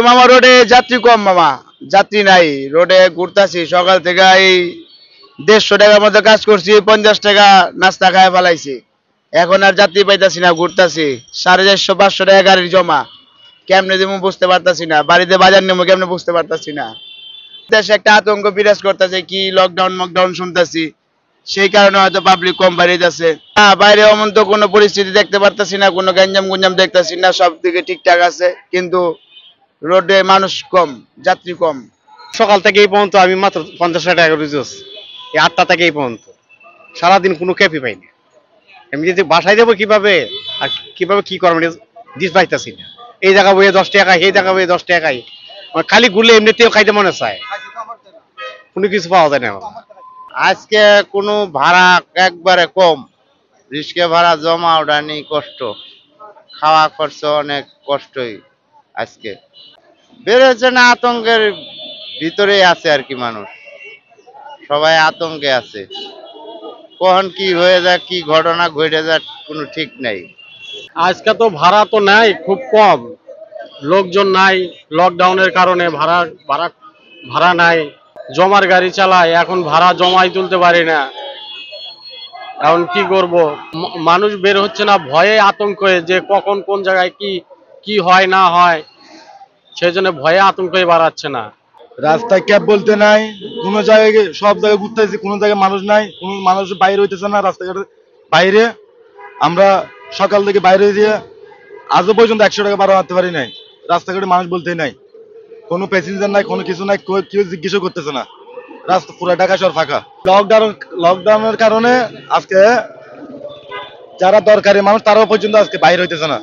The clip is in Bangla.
মামা রোডে যাত্রী কম মামা, যাত্রী নাই। রোডে ঘুরতাছি সকাল থেকে, এই 150 টাকার মধ্যে কাজ করছি, 50 টাকা নাস্তা খায় ফেলাইছি। এখন আর যাত্রী পাইতাছি না, ঘুরতাছি। 450-500 টাকা গাড়ির জমা, কেমনে দেবো বুঝতে পারতাছি না। বাড়িতে বাজার নেবো কেমনে বুঝতে পারতাছি না। দেশে একটা আতঙ্ক বিরাজ করতেছে, কি লকডাউন মকডাউন শুনতেছি, সেই কারণে হয়তো পাবলিক কম বাড়িতেছে। না, বাইরে অমন তো কোনো পরিস্থিতি দেখতে পারতাছি না, কোনো গ্যাঞ্জাম গুঞ্জাম দেখতেছি না, সব দিকে ঠিকঠাক আছে। কিন্তু রোডে মানুষ কম, যাত্রী কম। সকাল থেকে এই পর্যন্ত আমি মাত্র 50 টাকা রুজি হচ্ছে, এই 8টা থেকে এই পর্যন্ত সারাদিন কোনো ক্যাপই পাইনি। আমি যদি বাসায় যাবো কিভাবে আর কিভাবে কি করবো দিস পাইতাছি না। এই জায়গা বইয়ে 10 টাকা, এই জায়গা বইয়ে 10 টাকায় খালি ঘুরলে এমনিতেও খাইতে মনে চায়, কোনো কিছু পাওয়া যায় না আমার। আজকে কোনো ভাড়া একবারে কম, রিক্সা ভাড়া জমা ওঠা নেই, কষ্ট, খাওয়া খরচ অনেক কষ্টই আজকে বেড়েছে। না, আতঙ্কের ভিতরে আছে আর কি, মানুষ সবাই আতঙ্কে আছে। কখন কি হয়ে যায়, কি ঘটনা ঘটে যায়, কোনো ঠিক নাই। আজকে তো ভাড়া তো নাই, খুব কম লোকজন নাই। লকডাউনের কারণে ভাড়া ভাড়া ভাড়া নাই। জমার গাড়ি চালায়, এখন ভাড়া জমাই তুলতে পারি না। এখন কি করব, মানুষ বের হচ্ছে না, ভয়ে আতঙ্কে যে কখন কোন জায়গায় কি কি হয় না হয়, সেই জন্য ভয়ে আতঙ্কে বাড়াচ্ছে না। রাস্তায় ক্যাব বলতে নাই, কোনো জায়গায় সব জায়গায় ঘুরতেছি, কোনো জায়গায় মানুষ নাই, কোনো মানুষ বাইরে হইতেছে না রাস্তাঘাটের বাইরে। আমরা সকাল থেকে বাইরে দিয়ে আজও পর্যন্ত 100 টাকা ভাড়া মারতে পারি নাই। রাস্তাঘাটে মানুষ বলতেই নাই, কোনো প্যাসেঞ্জার নাই, কোনো কিছু নাই, কেউ জিজ্ঞেসও করতেছে না। রাস্তা পুরো ঢাকা শহর ফাঁকা। লকডাউনের কারণে আজকে যারা দরকারি মানুষ তারাও পর্যন্ত আজকে বাইরে হইতেছে না।